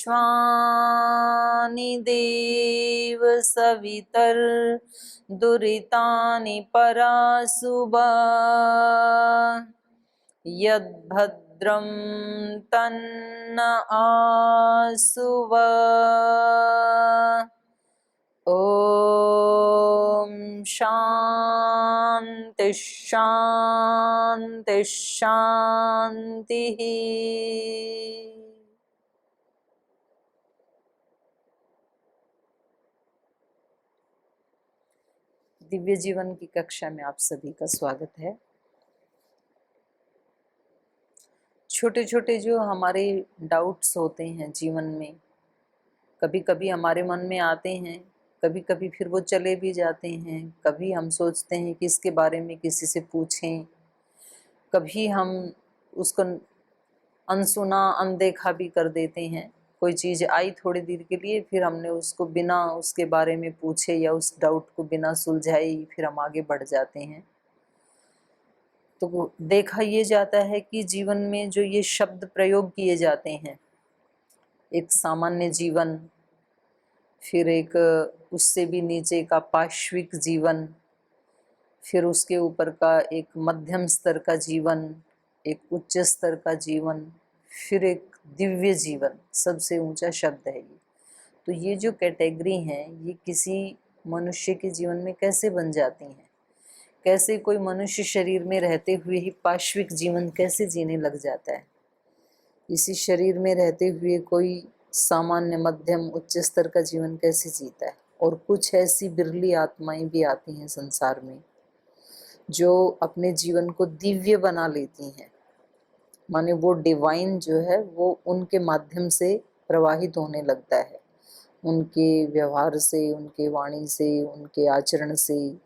विश्वानि देव सवितर्दुरितानि परासुभा यद्भद्रं तन्न आसुव। ओम शांति शांति शांति। दिव्य जीवन की कक्षा में आप सभी का स्वागत है। छोटे छोटे जो हमारे डाउट्स होते हैं जीवन में, कभी कभी हमारे मन में आते हैं, कभी कभी फिर वो चले भी जाते हैं। कभी हम सोचते हैं कि इसके बारे में किसी से पूछें, कभी हम उसको अनसुना अनदेखा भी कर देते हैं। कोई चीज़ आई थोड़ी देर के लिए, फिर हमने उसको बिना उसके बारे में पूछे या उस डाउट को बिना सुलझाए फिर हम आगे बढ़ जाते हैं। तो देखा ये जाता है कि जीवन में जो ये शब्द प्रयोग किए जाते हैं, एक सामान्य जीवन, फिर एक उससे भी नीचे का पाश्विक जीवन, फिर उसके ऊपर का एक मध्यम स्तर का जीवन, एक उच्च स्तर का जीवन, फिर एक दिव्य जीवन, सबसे ऊंचा शब्द है ये। तो ये जो कैटेगरी हैं, ये किसी मनुष्य के जीवन में कैसे बन जाती हैं? कैसे कोई मनुष्य शरीर में रहते हुए ही पाश्विक जीवन कैसे जीने लग जाता है? इसी शरीर में रहते हुए कोई सामान्य मध्यम उच्च स्तर का जीवन कैसे जीता है? और कुछ ऐसी बिरली आत्माएं भी आती हैं संसार में जो अपने जीवन को दिव्य बना लेती हैं। माने वो डिवाइन जो है वो उनके माध्यम से प्रवाहित होने लगता है, उनके व्यवहार से, उनके वाणी से, उनके आचरण से।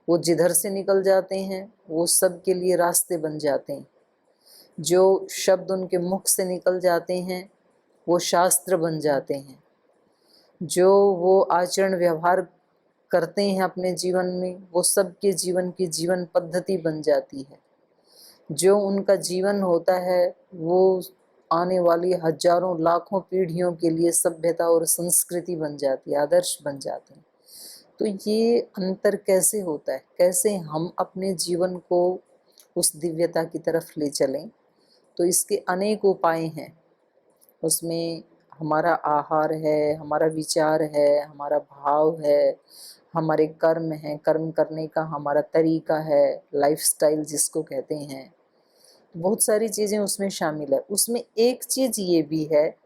वो जिधर से निकल जाते हैं वो सब के लिए रास्ते बन जाते हैं। जो शब्द उनके मुख से निकल जाते हैं वो शास्त्र बन जाते हैं। जो वो आचरण व्यवहार करते हैं अपने जीवन में, वो सबके जीवन की जीवन पद्धति बन जाती है। जो उनका जीवन होता है वो आने वाली हजारों लाखों पीढ़ियों के लिए सभ्यता और संस्कृति बन जाती है, आदर्श बन जाते हैं। तो ये अंतर कैसे होता है? कैसे हम अपने जीवन को उस दिव्यता की तरफ ले चलें? तो इसके अनेक उपाय हैं। उसमें हमारा आहार है, हमारा विचार है, हमारा भाव है, हमारे कर्म हैं, कर्म करने का हमारा तरीका है, लाइफस्टाइल जिसको कहते हैं। बहुत सारी चीज़ें उसमें शामिल है। उसमें एक चीज़ ये भी है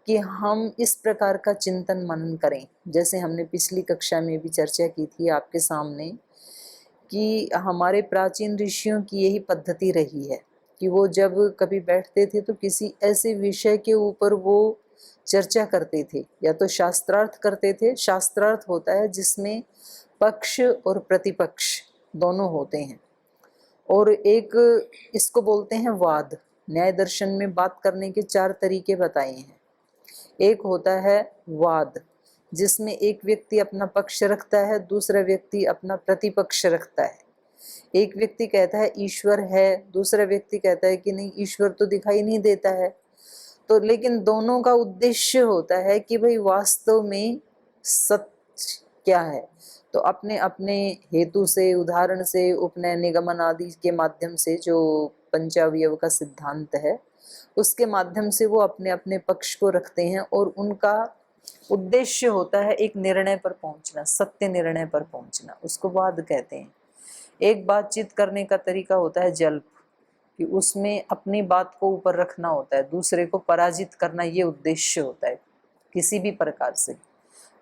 कि हम इस प्रकार का चिंतन मनन करें, जैसे हमने पिछली कक्षा में भी चर्चा की थी आपके सामने, कि हमारे प्राचीन ऋषियों की यही पद्धति रही है कि वो जब कभी बैठते थे तो किसी ऐसे विषय के ऊपर वो चर्चा करते थे, या तो शास्त्रार्थ करते थे। शास्त्रार्थ होता है जिसमें पक्ष और प्रतिपक्ष दोनों होते हैं, और एक इसको बोलते हैं वाद। न्याय दर्शन में बात करने के 4 तरीके बताए हैं। एक होता है वाद, जिसमें एक व्यक्ति अपना पक्ष रखता है, दूसरा व्यक्ति अपना प्रतिपक्ष रखता है। एक व्यक्ति कहता है ईश्वर है, दूसरा व्यक्ति कहता है कि नहीं, ईश्वर तो दिखाई नहीं देता है। तो लेकिन दोनों का उद्देश्य होता है कि भाई वास्तव में सत्य क्या है। तो अपने अपने हेतु से, उदाहरण से, उपनय निगमन आदि के माध्यम से, जो पंचावयव का सिद्धांत है उसके माध्यम से वो अपने अपने पक्ष को रखते हैं, और उनका उद्देश्य होता है एक निर्णय पर पहुंचना, सत्य निर्णय पर पहुंचना। उसको वाद कहते हैं। एक बातचीत करने का तरीका होता है जल्प, कि उसमें अपनी बात को ऊपर रखना होता है, दूसरे को पराजित करना, ये उद्देश्य होता है किसी भी प्रकार से।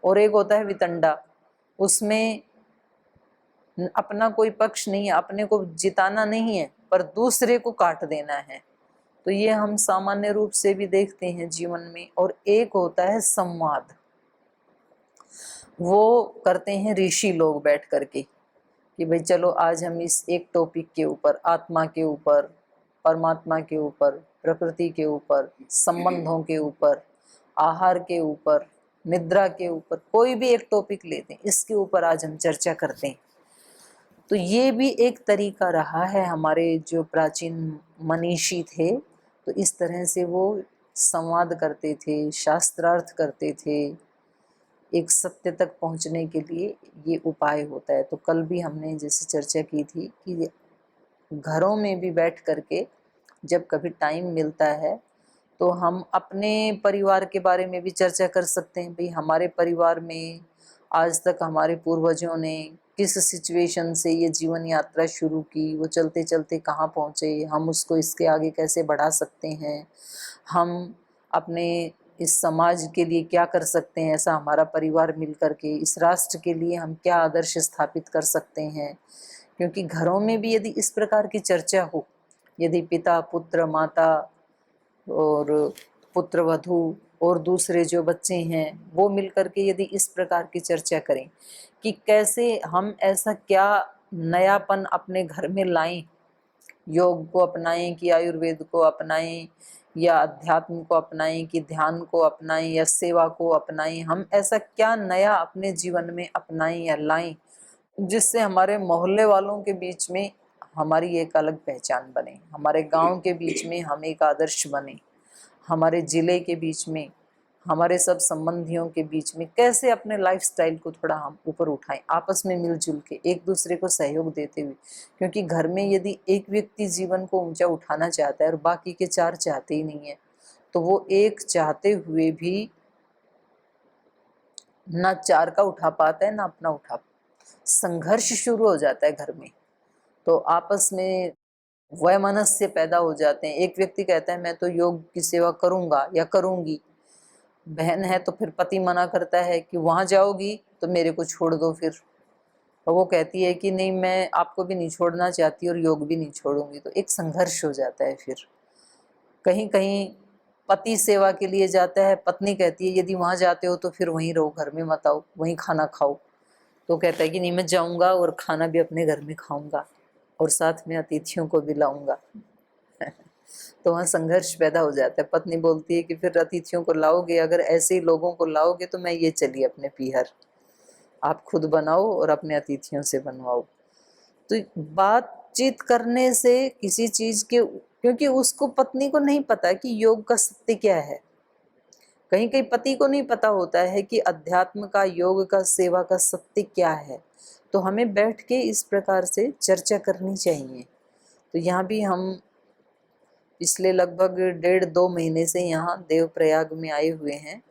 और एक होता है वितंडा, उसमें अपना कोई पक्ष नहीं है, अपने को जिताना नहीं है, पर दूसरे को काट देना है। तो ये हम सामान्य रूप से भी देखते हैं जीवन में। और एक होता है संवाद, वो करते हैं ऋषि लोग बैठ करके कि भाई चलो आज हम इस एक टॉपिक के ऊपर, आत्मा के ऊपर, परमात्मा के ऊपर, प्रकृति के ऊपर, संबंधों के ऊपर, आहार के ऊपर, निद्रा के ऊपर, कोई भी एक टॉपिक लेते हैं, इसके ऊपर आज हम चर्चा करते हैं। तो ये भी एक तरीका रहा है हमारे जो प्राचीन मनीषी थे, तो इस तरह से वो संवाद करते थे, शास्त्रार्थ करते थे, एक सत्य तक पहुंचने के लिए ये उपाय होता है। तो कल भी हमने जैसे चर्चा की थी कि घरों में भी बैठ करके जब कभी टाइम मिलता है तो हम अपने परिवार के बारे में भी चर्चा कर सकते हैं। भाई हमारे परिवार में आज तक हमारे पूर्वजों ने किस सिचुएशन से ये जीवन यात्रा शुरू की, वो चलते चलते कहाँ पहुँचे, हम उसको इसके आगे कैसे बढ़ा सकते हैं, हम अपने इस समाज के लिए क्या कर सकते हैं, ऐसा हमारा परिवार मिल कर के इस राष्ट्र के लिए हम क्या आदर्श स्थापित कर सकते हैं। क्योंकि घरों में भी यदि इस प्रकार की चर्चा हो, यदि पिता पुत्र माता और पुत्र वधू और दूसरे जो बच्चे हैं वो मिलकर के यदि इस प्रकार की चर्चा करें कि कैसे हम ऐसा क्या नयापन अपने घर में लाएं, योग को अपनाएं कि आयुर्वेद को अपनाएं या अध्यात्म को अपनाएं कि ध्यान को अपनाएं या सेवा को अपनाएं, हम ऐसा क्या नया अपने जीवन में अपनाएं या लाएं जिससे हमारे मोहल्ले वालों के बीच में हमारी एक अलग पहचान बने, हमारे गांव के बीच में हम एक आदर्श बने, हमारे जिले के बीच में, हमारे सब संबंधियों के बीच में कैसे अपने लाइफस्टाइल को थोड़ा हम ऊपर उठाएं, आपस में मिलजुल के एक दूसरे को सहयोग देते हुए। क्योंकि घर में यदि एक व्यक्ति जीवन को ऊंचा उठाना चाहता है और बाकी के चार चाहते ही नहीं है, तो वो एक चाहते हुए भी ना चार का उठा पाता है ना अपना उठा, संघर्ष शुरू हो जाता है घर में। तो आपस में वैमनस्य पैदा हो जाते हैं। एक व्यक्ति कहता है मैं तो योग की सेवा करूंगा या करूंगी, बहन है तो फिर पति मना करता है कि वहां जाओगी तो मेरे को छोड़ दो फिर, और वो कहती है कि नहीं मैं आपको भी नहीं छोड़ना चाहती और योग भी नहीं छोड़ूंगी। तो एक संघर्ष हो जाता है। फिर कहीं कहीं पति सेवा के लिए जाता है, पत्नी कहती है यदि वहां जाते हो तो फिर वहीं रहो, घर में मत आओ, वहीं खाना खाओ। तो कहता है कि नहीं मैं जाऊंगा और खाना भी अपने घर में खाऊंगा और साथ में अतिथियों को भी लाऊंगा। तो वहाँ संघर्ष पैदा हो जाता है। पत्नी बोलती है कि फिर अतिथियों को लाओगे, अगर ऐसे ही लोगों को लाओगे तो मैं ये चली अपने पीहर, आप खुद बनाओ और अपने अतिथियों से बनवाओ। तो बातचीत करने से किसी चीज के, क्योंकि उसको पत्नी को नहीं पता कि योग का सत्य क्या है, कहीं कहीं पति को नहीं पता होता है कि अध्यात्म का, योग का, सेवा का सत्य क्या है। तो हमें बैठ के इस प्रकार से चर्चा करनी चाहिए। तो यहाँ भी हम पिछले लगभग 1.5-2 महीने से यहाँ देवप्रयाग में आए हुए हैं।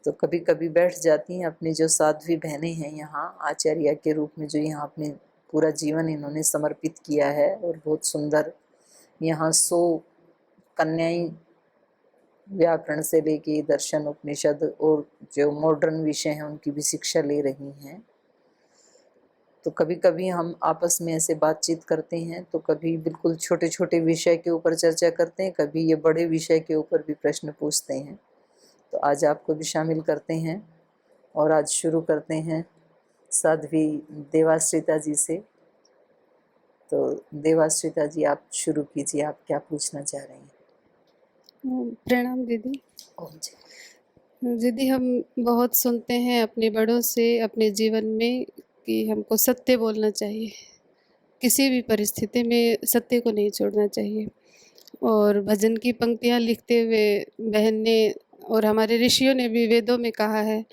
तो कभी कभी बैठ जाती हैं अपनी जो साध्वी बहनें हैं यहाँ आचार्य के रूप में, जो यहाँ अपने पूरा जीवन इन्होंने समर्पित किया है, और बहुत सुंदर यहाँ 100 कन्याएं व्याकरण से लेके दर्शन उपनिषद और जो मॉडर्न विषय हैं उनकी भी शिक्षा ले रही हैं। तो कभी कभी हम आपस में ऐसे बातचीत करते हैं, तो कभी बिल्कुल छोटे छोटे विषय के ऊपर चर्चा करते हैं, कभी ये बड़े विषय के ऊपर भी प्रश्न पूछते हैं। तो आज आपको भी शामिल करते हैं और आज शुरू करते हैं साध्वी देवाश्रिता जी से। तो देवाश्रिता जी आप शुरू कीजिए, आप क्या पूछना चाह रहे हैं? प्रणाम दीदी। ओम जी। दीदी हम बहुत सुनते हैं अपने बड़ों से अपने जीवन में कि हमको सत्य बोलना चाहिए, किसी भी परिस्थिति में सत्य को नहीं छोड़ना चाहिए। और भजन की पंक्तियाँ लिखते हुए बहन ने और हमारे ऋषियों ने भी वेदों में कहा है,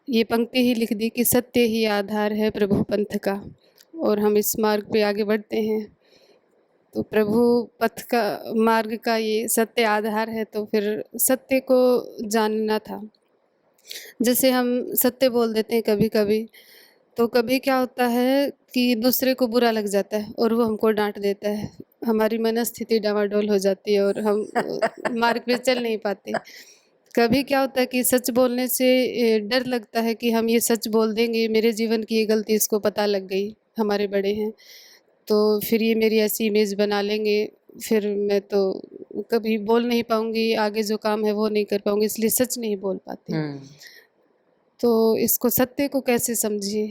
ये पंक्ति ही लिख दी कि सत्य ही आधार है प्रभु पंथ का। और हम इस मार्ग पे आगे बढ़ते हैं। तो प्रभु पथ का, मार्ग का ये सत्य आधार है, तो फिर सत्य को जानना था। जैसे हम सत्य बोल देते हैं कभी कभी, तो कभी क्या होता है कि दूसरे को बुरा लग जाता है और वो हमको डांट देता है, हमारी मनस्थिति डामाडोल हो जाती है और हम मार्ग पे चल नहीं पाते। कभी क्या होता है कि सच बोलने से डर लगता है कि हम ये सच बोल देंगे, मेरे जीवन की ये गलती इसको पता लग गई, हमारे बड़े हैं, तो फिर ये मेरी ऐसी इमेज बना लेंगे, फिर मैं तो कभी बोल नहीं पाऊँगी, आगे जो काम है वो नहीं कर पाऊँगी, इसलिए सच नहीं बोल पाते। तो इसको सत्य को कैसे समझिए?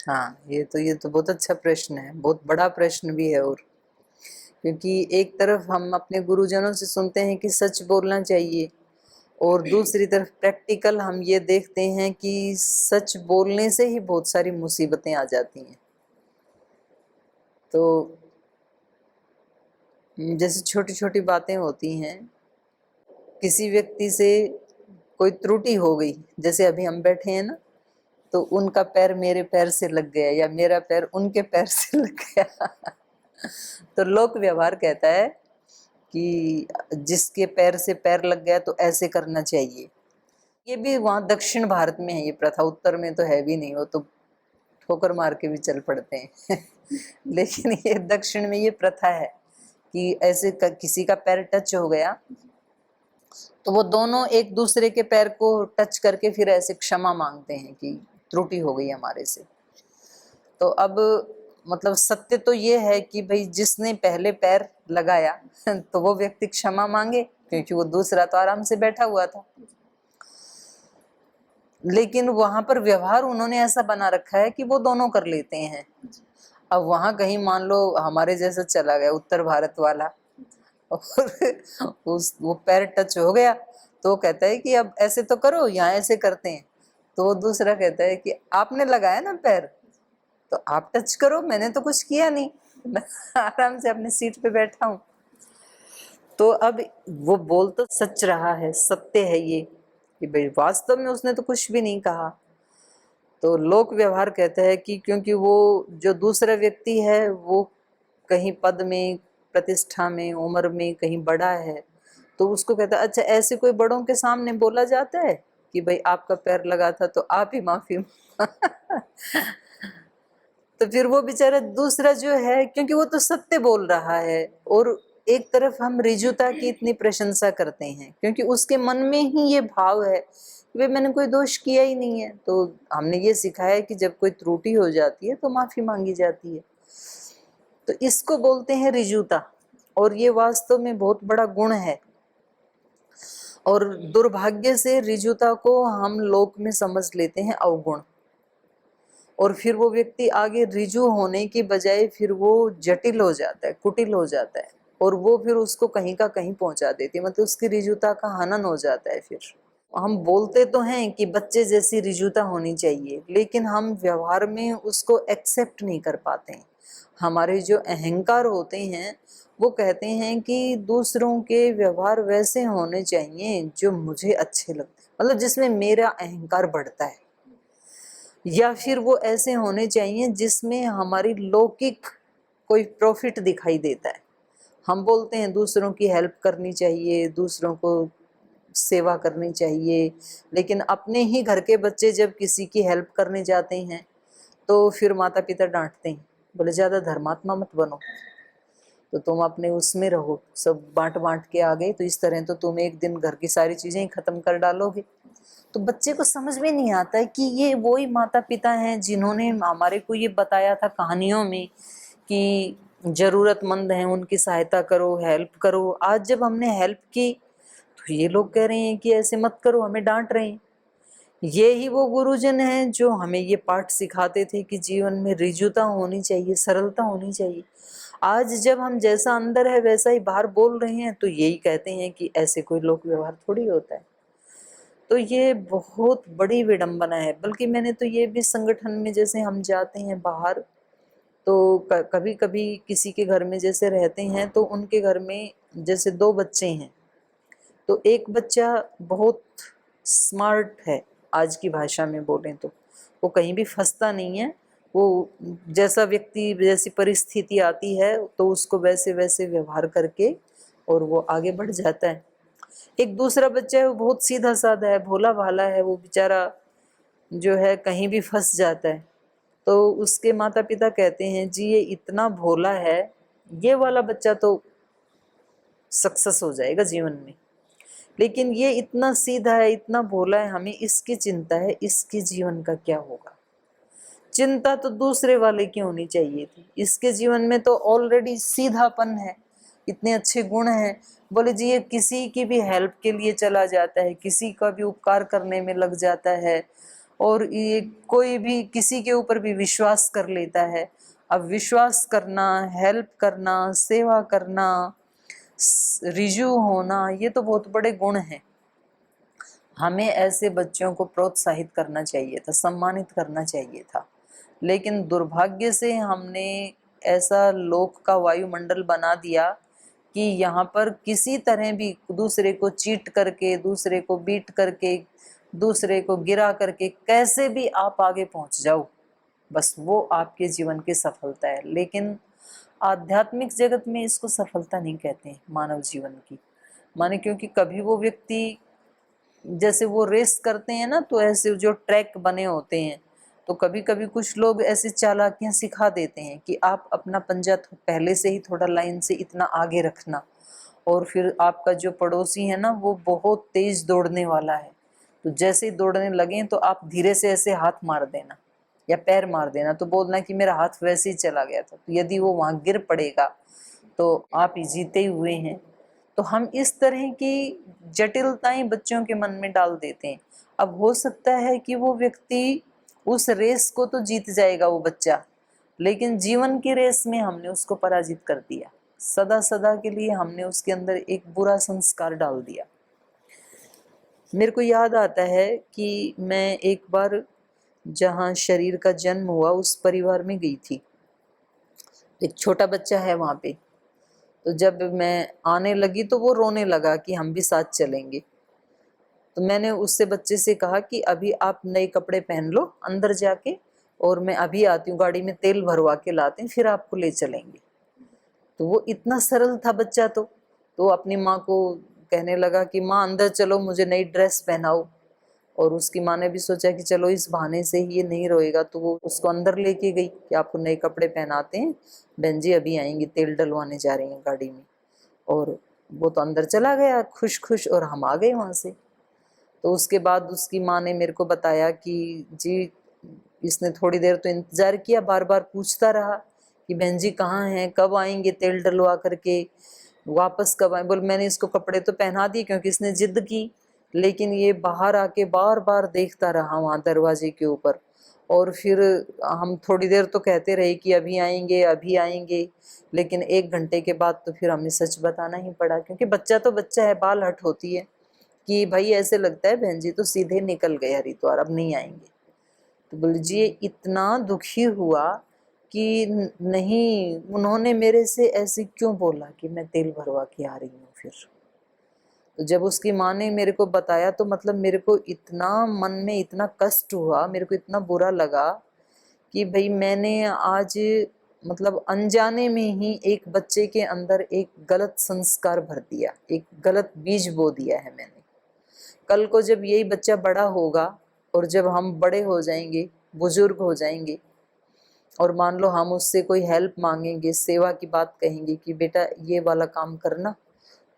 हाँ, ये तो बहुत अच्छा प्रश्न है, बहुत बड़ा प्रश्न भी है। और क्योंकि एक तरफ हम अपने गुरुजनों से सुनते हैं कि सच बोलना चाहिए, और दूसरी तरफ प्रैक्टिकल हम ये देखते हैं कि सच बोलने से ही बहुत सारी मुसीबतें आ जाती हैं। तो जैसे छोटी छोटी बातें होती हैं, किसी व्यक्ति से कोई त्रुटि हो गई, जैसे अभी हम बैठे हैं ना, तो उनका पैर मेरे पैर से लग गया या मेरा पैर उनके पैर से लग गया तो लोक व्यवहार कहता है कि जिसके पैर से पैर लग गया तो ऐसे करना चाहिए। ये भी वहाँ दक्षिण भारत में है ये प्रथा, उत्तर में तो है भी नहीं, वो तो ठोकर मार के भी चल पड़ते हैं लेकिन ये दक्षिण में ये प्रथा है कि ऐसे किसी का पैर टच हो गया तो वो दोनों एक दूसरे के पैर को टच करके फिर ऐसे क्षमा मांगते हैं कि त्रुटि हो गई हमारे से। तो अब मतलब सत्य तो ये है कि भाई जिसने पहले पैर लगाया तो वो व्यक्ति क्षमा मांगे, क्योंकि वो दूसरा तो आराम से बैठा हुआ था। लेकिन वहां पर व्यवहार उन्होंने ऐसा बना रखा है कि वो दोनों कर लेते हैं। अब वहां कहीं मान लो हमारे जैसा चला गया उत्तर भारत वाला और वो पैर टच हो गया तो वो कहता है कि अब ऐसे तो करो, यहाँ ऐसे करते हैं। तो वो दूसरा कहता है कि आपने लगाया ना पैर तो आप टच करो, मैंने तो कुछ किया नहीं, मैं आराम से अपनी सीट पे बैठा हूँ। तो अब वो बोल तो सच रहा है, सत्य है ये कि भाई वास्तव में उसने तो कुछ भी नहीं कहा। तो लोक व्यवहार कहता है कि क्योंकि वो जो दूसरा व्यक्ति है वो कहीं पद में, प्रतिष्ठा में, उम्र में कहीं बड़ा है, तो उसको कहता है अच्छा ऐसे कोई बड़ों के सामने बोला जाता है कि भाई आपका पैर लगा था तो आप ही माफी तो फिर वो बेचारा दूसरा जो है, क्योंकि वो तो सत्य बोल रहा है और एक तरफ हम रिजुता की इतनी प्रशंसा करते हैं क्योंकि उसके मन में ही ये भाव है कि भाई मैंने कोई दोष किया ही नहीं है। तो हमने ये सिखाया है कि जब कोई त्रुटि हो जाती है तो माफी मांगी जाती है। तो इसको बोलते हैं रिजुता और ये वास्तव में बहुत बड़ा गुण है। और दुर्भाग्य से रिजुता को हम लोक में समझ लेते हैं अवगुण, और फिर वो व्यक्ति आगे रिजु होने की बजाय फिर वो जटिल हो जाता है, कुटिल हो जाता है, और वो फिर उसको कहीं का कहीं पहुंचा देती है, मतलब उसकी रिजुता का हनन हो जाता है। फिर हम बोलते तो हैं कि बच्चे जैसी रिजुता होनी चाहिए, लेकिन हम व्यवहार में उसको एक्सेप्ट नहीं कर पाते हैं। हमारे जो अहंकार होते हैं वो कहते हैं कि दूसरों के व्यवहार वैसे होने चाहिए जो मुझे अच्छे लगते, मतलब जिसमें मेरा अहंकार बढ़ता है, या फिर वो ऐसे होने चाहिए जिसमें हमारी लौकिक कोई प्रॉफिट दिखाई देता है। हम बोलते हैं दूसरों की हेल्प करनी चाहिए, दूसरों को सेवा करनी चाहिए, लेकिन अपने ही घर के बच्चे जब किसी की हेल्प करने जाते हैं तो फिर माता पिता डांटते हैं, बोले ज़्यादा धर्मात्मा मत बनो, तो तुम अपने उसमें रहो, सब बांट बांट के आ गए तो इस तरह तो तुम एक दिन घर की सारी चीज़ें ही ख़त्म कर डालोगे। तो बच्चे को समझ में नहीं आता है कि ये वही माता पिता हैं जिन्होंने हमारे को ये बताया था कहानियों में कि जरूरतमंद हैं उनकी सहायता करो, हेल्प करो। आज जब हमने हेल्प की तो ये लोग कह रहे हैं कि ऐसे मत करो, हमें डांट रहे हैं। ये ही वो गुरुजन हैं जो हमें ये पाठ सिखाते थे कि जीवन में ऋजुता होनी चाहिए, सरलता होनी चाहिए। आज जब हम जैसा अंदर है वैसा ही बाहर बोल रहे हैं तो यही कहते हैं कि ऐसे कोई लोक व्यवहार थोड़ी होता है। तो ये बहुत बड़ी विडंबना है। बल्कि मैंने तो ये भी संगठन में जैसे हम जाते हैं बाहर तो कभी कभी किसी के घर में जैसे रहते हैं तो उनके घर में जैसे दो बच्चे हैं तो एक बच्चा बहुत स्मार्ट है, आज की भाषा में बोलें तो वो कहीं भी फंसता नहीं है, वो जैसा व्यक्ति जैसी परिस्थिति आती है तो उसको वैसे वैसे व्यवहार करके और वो आगे बढ़ जाता है। एक दूसरा बच्चा है वो बहुत सीधा साधा है, भोला भाला है, वो बेचारा जो है कहीं भी फंस जाता है। तो उसके माता पिता कहते हैं जी ये इतना भोला है, ये वाला बच्चा तो सक्सेस हो जाएगा जीवन में, लेकिन ये इतना सीधा है, इतना भोला है, हमें इसकी चिंता है, इसके जीवन का क्या होगा। चिंता तो दूसरे वाले की होनी चाहिए थी, इसके जीवन में तो ऑलरेडी सीधापन है, इतने अच्छे गुण हैं। बोले जी ये किसी की भी हेल्प के लिए चला जाता है, किसी का भी उपकार करने में लग जाता है, और ये कोई भी किसी के ऊपर भी विश्वास कर लेता है। अब विश्वास करना, हेल्प करना, सेवा करना, रिजु होना, ये तो बहुत बड़े गुण हैं। हमें ऐसे बच्चों को प्रोत्साहित करना चाहिए था, सम्मानित करना चाहिए था, लेकिन दुर्भाग्य से हमने ऐसा लोक का वायुमंडल बना दिया कि यहाँ पर किसी तरह भी दूसरे को चीट करके, दूसरे को बीट करके, दूसरे को गिरा करके कैसे भी आप आगे पहुंच जाओ, बस वो आपके जीवन की सफलता है। लेकिन आध्यात्मिक जगत में इसको सफलता नहीं कहते मानव जीवन की। माने क्योंकि कभी वो व्यक्ति, जैसे वो रेस करते हैं ना, तो ऐसे जो ट्रैक बने होते हैं, तो कभी कभी कुछ लोग ऐसी चालाकियां सिखा देते हैं कि आप अपना पंजा पहले से ही थोड़ा लाइन से इतना आगे रखना, और फिर आपका जो पड़ोसी है ना वो बहुत तेज दौड़ने वाला है, तो जैसे ही दौड़ने लगे तो आप धीरे से ऐसे हाथ मार देना या पैर मार देना, तो बोलना कि मेरा हाथ वैसे ही चला गया था। तो यदि वो वहां गिर पड़ेगा तो आप ही जीते हुए हैं। तो हम इस तरह की जटिलताएं बच्चों के मन में डाल देते हैं। अब हो सकता है कि वो व्यक्ति उस रेस को तो जीत जाएगा वो बच्चा, लेकिन जीवन की रेस में हमने उसको पराजित कर दिया। सदा सदा के लिए हमने उसके अंदर एक बुरा संस्कार डाल दिया। मेरे को याद आता है कि मैं एक बार जहाँ शरीर का जन्म हुआ उस परिवार में गई थी। एक छोटा बच्चा है वहां पे। तो जब मैं आने लगी तो वो रोने लगा कि हम भी साथ चलेंगे। तो मैंने उससे बच्चे से कहा कि अभी आप नए कपड़े पहन लो अंदर जाके, और मैं अभी आती हूँ, गाड़ी में तेल भरवा के लाते हैं, फिर आपको ले चलेंगे। तो वो इतना सरल था बच्चा। तो अपनी माँ को कहने लगा कि माँ अंदर चलो, मुझे नई ड्रेस पहनाओ। और उसकी माँ ने भी सोचा कि चलो इस बहाने से ही ये नहीं रोएगा, तो वो उसको अंदर लेके गई कि आपको नए कपड़े पहनाते हैं, बहन जी अभी आएंगी, तेल डलवाने जा रही हैं गाड़ी में। और वो तो अंदर चला गया खुश खुश, और हम आ गए वहां से। तो उसके बाद उसकी माँ ने मेरे को बताया कि जी इसने थोड़ी देर तो इंतजार किया, बार बार पूछता रहा कि बहन जी कहाँ हैं, कब आएंगे तेल डलवा करके, वापस कब आए। बोल मैंने इसको कपड़े तो पहना दिए क्योंकि इसने जिद की, लेकिन ये बाहर आके बार बार देखता रहा वहां दरवाजे के ऊपर। और फिर हम थोड़ी देर तो कहते रहे कि अभी आएंगे अभी आएंगे, लेकिन 1 घंटे के बाद तो फिर हमें सच बताना ही पड़ा, क्योंकि बच्चा तो बच्चा है, बाल हट होती है कि भाई ऐसे लगता है बहन जी तो सीधे निकल गए हरिद्वार, अब नहीं आएंगे। तो बोलीजिए इतना दुखी हुआ कि नहीं, उन्होंने मेरे से ऐसे क्यों बोला कि मैं तेल भरवा के आ रही हूँ। फिर तो जब उसकी माँ ने मेरे को बताया तो मतलब मेरे को इतना मन में इतना कष्ट हुआ, मेरे को इतना बुरा लगा कि भाई मैंने आज मतलब अनजाने में ही एक बच्चे के अंदर एक गलत संस्कार भर दिया, एक गलत बीज बो दिया है मैंने। कल को जब यही बच्चा बड़ा होगा और जब हम बड़े हो जाएंगे, बुजुर्ग हो जाएंगे, और मान लो हम उससे कोई हेल्प मांगेंगे, सेवा की बात कहेंगे कि बेटा ये वाला काम करना,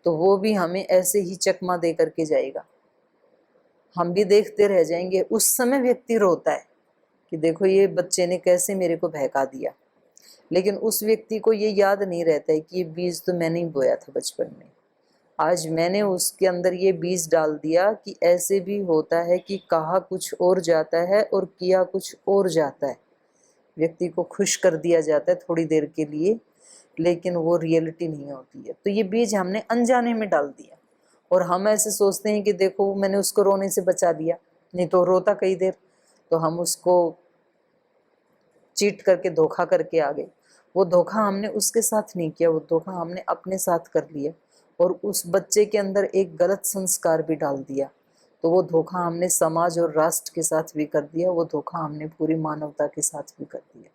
तो वो भी हमें ऐसे ही चकमा दे करके जाएगा। हम भी देखते रह जाएंगे। उस समय व्यक्ति रोता है कि देखो ये बच्चे ने कैसे मेरे को बहका दिया, लेकिन उस व्यक्ति को ये याद नहीं रहता है कि ये बीज तो मैंने ही बोया था बचपन में। आज मैंने उसके अंदर ये बीज डाल दिया कि ऐसे भी होता है कि कहा कुछ और जाता है और किया कुछ और जाता है। व्यक्ति को खुश कर दिया जाता है थोड़ी देर के लिए, लेकिन वो रियलिटी नहीं होती है। तो ये बीज हमने अनजाने में डाल दिया, और हम ऐसे सोचते हैं कि देखो मैंने उसको रोने से बचा दिया, नहीं तो रोता कई देर। तो हम उसको चीट करके धोखा करके आ गए। वो धोखा हमने उसके साथ नहीं किया, वो धोखा हमने अपने साथ कर लिया, और उस बच्चे के अंदर एक गलत संस्कार भी डाल दिया। तो वो धोखा हमने समाज और राष्ट्र के साथ भी कर दिया, वो धोखा हमने पूरी मानवता के साथ भी कर दिया।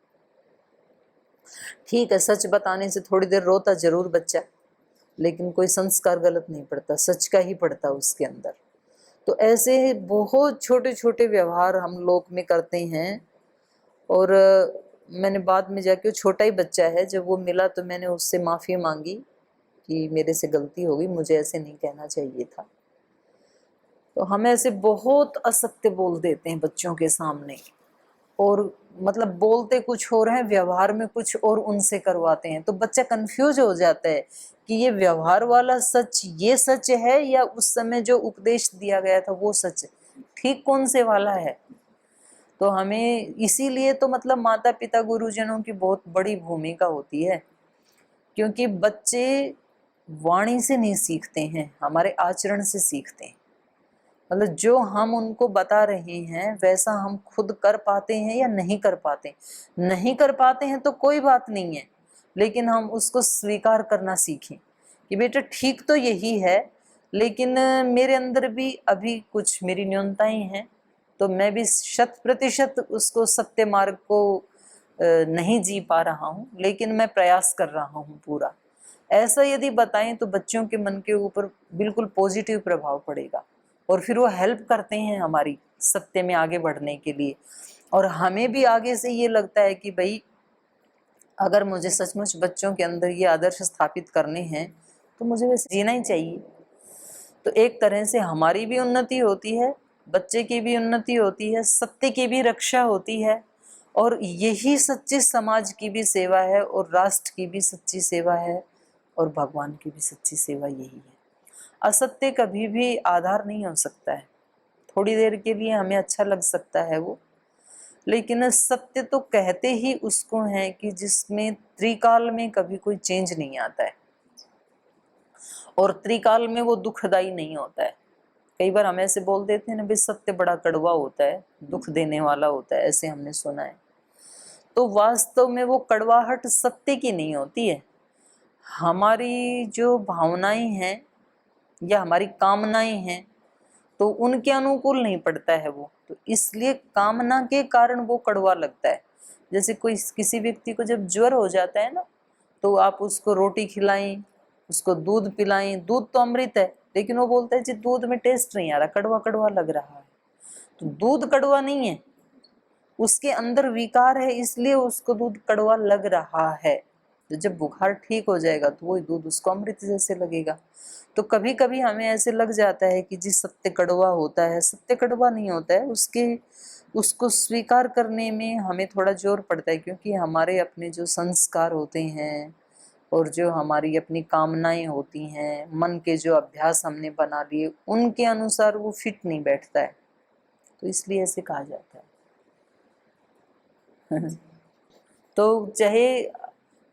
ठीक है, सच बताने से थोड़ी देर रोता जरूर बच्चा, लेकिन कोई संस्कार गलत नहीं पड़ता, सच का ही पड़ता उसके अंदर। तो ऐसे बहुत छोटे छोटे व्यवहार हम लोग में करते हैं। और मैंने बाद में जाके, वो छोटा ही बच्चा है, जब वो मिला तो मैंने उससे माफ़ी मांगी कि मेरे से गलती हो गई, मुझे ऐसे नहीं कहना चाहिए था। तो हम ऐसे बहुत असत्य बोल देते हैं बच्चों के सामने, और मतलब बोलते कुछ और हैं, व्यवहार में कुछ और उनसे करवाते हैं। तो बच्चा कंफ्यूज हो जाता है कि ये व्यवहार वाला सच ये सच है, या उस समय जो उपदेश दिया गया था वो सच, ठीक कौन से वाला है। तो हमें इसीलिए तो मतलब माता पिता गुरुजनों की बहुत बड़ी भूमिका होती है, क्योंकि बच्चे वाणी से नहीं सीखते हैं, हमारे आचरण से सीखते हैं। मतलब जो हम उनको बता रहे हैं वैसा हम खुद कर पाते हैं या नहीं कर पाते। नहीं कर पाते हैं तो कोई बात नहीं है, लेकिन हम उसको स्वीकार करना सीखें कि बेटा ठीक तो यही है, लेकिन मेरे अंदर भी अभी कुछ मेरी न्यूनताएं हैं, तो मैं भी 100% उसको सत्य मार्ग को नहीं जी पा रहा हूँ, लेकिन मैं प्रयास कर रहा हूँ पूरा। ऐसा यदि बताएं तो बच्चों के मन के ऊपर बिल्कुल पॉजिटिव प्रभाव पड़ेगा और फिर वो हेल्प करते हैं हमारी सत्य में आगे बढ़ने के लिए। और हमें भी आगे से ये लगता है कि भाई अगर मुझे सचमुच बच्चों के अंदर ये आदर्श स्थापित करने हैं तो मुझे वैसे जीना ही चाहिए। तो एक तरह से हमारी भी उन्नति होती है, बच्चे की भी उन्नति होती है, सत्य की भी रक्षा होती है, और यही सच्ची समाज की भी सेवा है, और राष्ट्र की भी सच्ची सेवा है, और भगवान की भी सच्ची सेवा यही है। असत्य कभी भी आधार नहीं हो सकता है। थोड़ी देर के लिए हमें अच्छा लग सकता है वो, लेकिन सत्य तो कहते ही उसको है कि जिसमें त्रिकाल में कभी कोई चेंज नहीं आता है, और त्रिकाल में वो दुखदाई नहीं होता है। कई बार हम ऐसे बोल देते हैं ना, भाई सत्य बड़ा कड़वा होता है, दुख देने वाला होता है, ऐसे हमने सुना है। तो वास्तव में वो कड़वाहट सत्य की नहीं होती है, हमारी जो भावनाएं हैं या हमारी कामनाएं हैं, तो उनके अनुकूल नहीं पड़ता है वो, तो इसलिए कामना के कारण वो कड़वा लगता है। जैसे कोई किसी व्यक्ति को जब ज्वर हो जाता है ना, तो आप उसको रोटी खिलाएं, उसको दूध पिलाएं, दूध तो अमृत है, लेकिन वो बोलता है जी दूध में टेस्ट नहीं आ रहा, कड़वा कड़वा लग रहा है। तो दूध कड़वा नहीं है, उसके अंदर विकार है, इसलिए उसको दूध कड़वा लग रहा है। तो जब बुखार ठीक हो जाएगा तो वही दूध उसको अमृत जैसे लगेगा। तो कभी कभी हमें ऐसे लग जाता है कि जी सत्य कड़वा होता है, सत्य कड़वा नहीं होता है, उसको स्वीकार करने में हमें थोड़ा जोर पड़ता है, क्योंकि हमारे अपने जो संस्कार होते हैं और जो हमारी अपनी कामनाएं होती हैं, मन के जो अभ्यास हमने बना लिए, उनके अनुसार वो फिट नहीं बैठता है, तो इसलिए ऐसे कहा जाता है। तो चाहे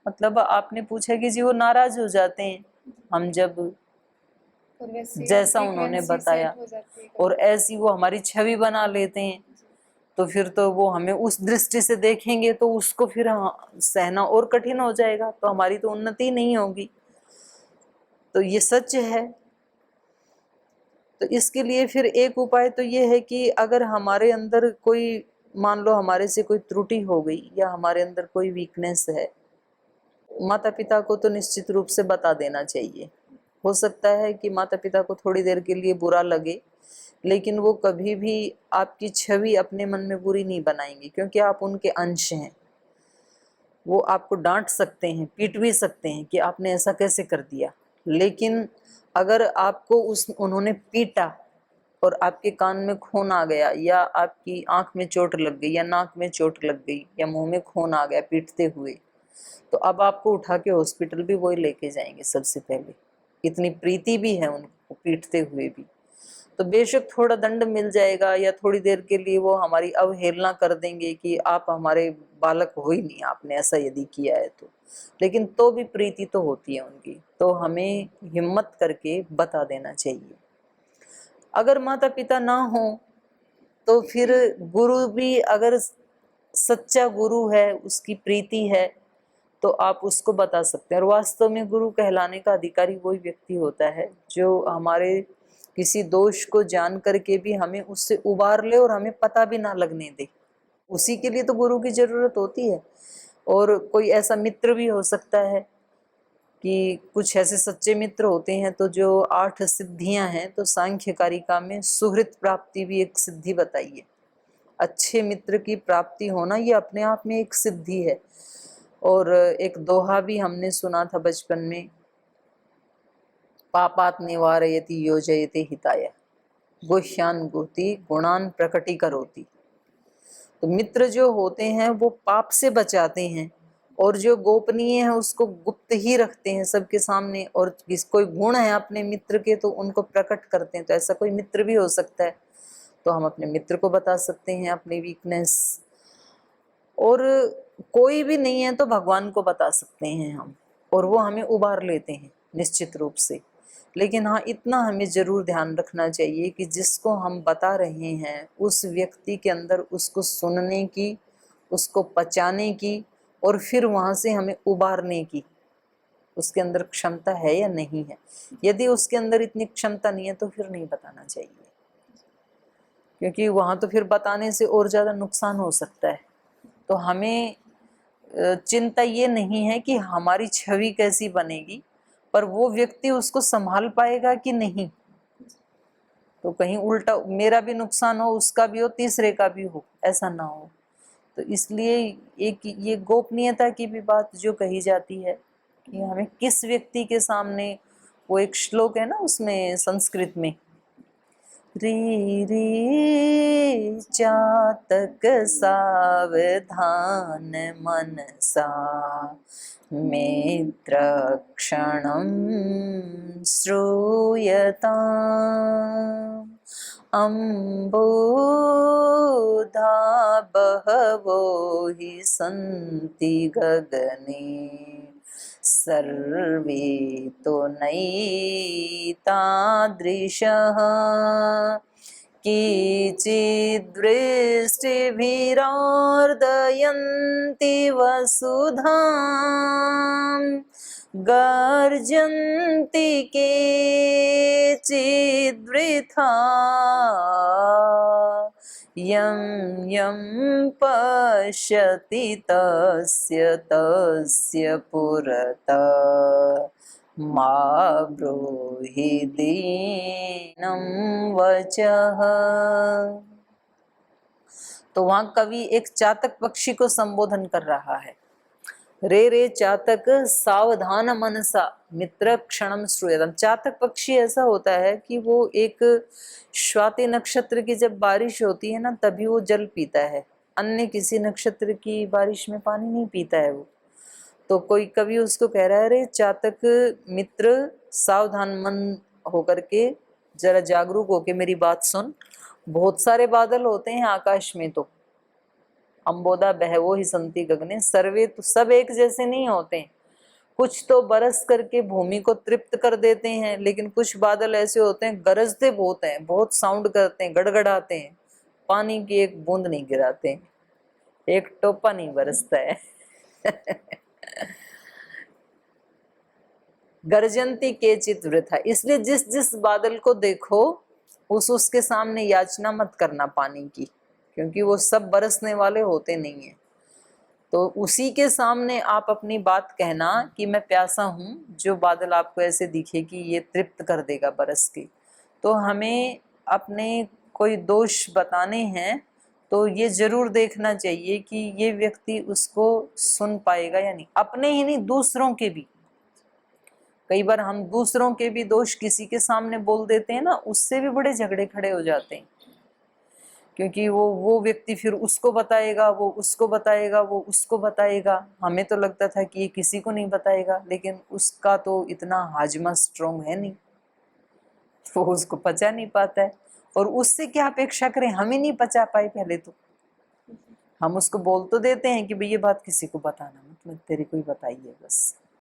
मतलब आपने पूछा कि जी वो नाराज हो जाते हैं हम जब और वैसे जैसा उन्होंने फ्रीक्वेंसी बताया, सेट हो जाती है और कभी। ऐसी वो हमारी छवि बना लेते हैं, तो फिर तो वो हमें उस दृष्टि से देखेंगे, तो उसको फिर सहना और कठिन हो जाएगा, तो हमारी तो उन्नति नहीं होगी। तो ये सच है। तो इसके लिए फिर एक उपाय तो ये है कि अगर हमारे अंदर कोई, मान लो हमारे से कोई त्रुटि हो गई या हमारे अंदर कोई वीकनेस है, माता पिता को तो निश्चित रूप से बता देना चाहिए। हो सकता है कि माता पिता को थोड़ी देर के लिए बुरा लगे, लेकिन वो कभी भी आपकी छवि अपने मन में बुरी नहीं बनाएंगे, क्योंकि आप उनके अंश हैं। वो आपको डांट सकते हैं, पीट भी सकते हैं कि आपने ऐसा कैसे कर दिया, लेकिन अगर आपको उन्होंने पीटा और आपके कान में खून आ गया, या आपकी आंख में चोट लग गई, या नाक में चोट लग गई, या मुंह में खून आ गया पीटते हुए, तो अब आपको उठा के हॉस्पिटल भी वही लेके जाएंगे सबसे पहले। इतनी प्रीति भी है उनको पीटते हुए भी, तो बेशक थोड़ा दंड मिल जाएगा, या थोड़ी देर के लिए वो हमारी अवहेलना कर देंगे कि आप हमारे बालक हो ही नहीं, आपने ऐसा यदि किया है तो, लेकिन तो भी प्रीति तो होती है उनकी। तो हमें हिम्मत करके बता देना चाहिए। अगर माता पिता ना हो तो फिर गुरु भी, अगर सच्चा गुरु है, उसकी प्रीति है, तो आप उसको बता सकते हैं। और वास्तव में गुरु कहलाने का अधिकारी वही व्यक्ति होता है जो हमारे किसी दोष को जान करके भी हमें उससे उबार ले और हमें पता भी ना लगने दे। उसी के लिए तो गुरु की जरूरत होती है। और कोई ऐसा मित्र भी हो सकता है कि कुछ ऐसे सच्चे मित्र होते हैं, तो जो 8 सिद्धियां हैं, तो सांख्य कारिका में सुहृत प्राप्ति भी एक सिद्धि बताई है। अच्छे मित्र की प्राप्ति होना ये अपने आप में एक सिद्धि है। और एक दोहा भी हमने सुना था बचपन में, पापात निवारयति योजयते हिताय, गुह्यान गुहति गुणान प्रकटीकरोति। तो मित्र जो होते हैं वो पाप से बचाते हैं, और जो गोपनीय है उसको गुप्त ही रखते हैं सबके सामने, और किस कोई गुण है अपने मित्र के तो उनको प्रकट करते हैं। तो ऐसा कोई मित्र भी हो सकता है, तो हम अपने मित्र को बता सकते हैं अपनी वीकनेस। और कोई भी नहीं है तो भगवान को बता सकते हैं हम, और वो हमें उबार लेते हैं निश्चित रूप से। लेकिन हाँ, इतना हमें जरूर ध्यान रखना चाहिए कि जिसको हम बता रहे हैं उस व्यक्ति के अंदर उसको सुनने की, उसको पचाने की, और फिर वहां से हमें उबारने की उसके अंदर क्षमता है या नहीं है। यदि उसके अंदर इतनी क्षमता नहीं है तो फिर नहीं बताना चाहिए, क्योंकि वहां तो फिर बताने से और ज्यादा नुकसान हो सकता है। तो हमें चिंता ये नहीं है कि हमारी छवि कैसी बनेगी, पर वो व्यक्ति उसको संभाल पाएगा कि नहीं। तो कहीं उल्टा मेरा भी नुकसान हो, उसका भी हो, तीसरे का भी हो, ऐसा ना हो। तो इसलिए एक ये गोपनीयता की भी बात जो कही जाती है कि हमें किस व्यक्ति के सामने, वो एक श्लोक है ना उसमें संस्कृत में, री री चातक सावधान मनसा मित्र क्षणं श्रूयताम् अम्बुधा बहवो हि सन्ति गगने सर्वे तो नैतादृशः केचिद्वृष्टिभिरार्दयन्ति वसुधाम् गर्जन्ति केचिद्वृथा यं यं पश्यति तस्य तस्य पुरतः मा ब्रूहि दीनं वचः। तो वहां कवि एक चातक पक्षी को संबोधन कर रहा है, रे रे चातक सावधान मनसा मित्र क्षणम श्रूयताम्। चातक पक्षी ऐसा होता है कि वो एक स्वाति नक्षत्र की जब बारिश होती है ना तभी वो जल पीता है, अन्य किसी नक्षत्र की बारिश में पानी नहीं पीता है वो। तो कोई कवि उसको कह रहा है, रे चातक मित्र सावधान मन होकर के जरा जागरूक होके मेरी बात सुन। बहुत सारे बादल होते हैं आकाश में, तो अम्बोदा बहवो ही संति गगने, सर्वे तो सब एक जैसे नहीं होते। कुछ तो बरस करके भूमि को तृप्त कर देते हैं, लेकिन कुछ बादल ऐसे होते हैं गरजते बहुत हैं, बहुत साउंड करते हैं, गड़गड़ाते हैं, पानी की एक बूंद नहीं गिराते हैं, एक टोपा नहीं बरसता है। गर्जंती के चित वृथा। इसलिए जिस जिस बादल को देखो उसके सामने याचना मत करना पानी की, क्योंकि वो सब बरसने वाले होते नहीं है। तो उसी के सामने आप अपनी बात कहना कि मैं प्यासा हूँ, जो बादल आपको ऐसे दिखे कि ये तृप्त कर देगा बरस के। तो हमें अपने कोई दोष बताने हैं तो ये जरूर देखना चाहिए कि ये व्यक्ति उसको सुन पाएगा या नहीं, अपने ही नहीं दूसरों के भी। कई बार हम दूसरों के भी दोष किसी के सामने बोल देते हैं ना, उससे भी बड़े झगड़े खड़े हो जाते हैं, क्योंकि वो व्यक्ति फिर उसको बताएगा, वो उसको बताएगा, वो उसको बताएगा। हमें तो लगता था कि ये किसी को नहीं बताएगा, लेकिन उसका तो इतना हाजमा स्ट्रोंग है नहीं, वो उसको पचा नहीं पाता है। और उससे क्या अपेक्षा करें, हम ही नहीं पचा पाए पहले तो। हम उसको बोल तो देते हैं कि भाई ये बात किसी को बताना मत, तेरे को ही बताइए बस।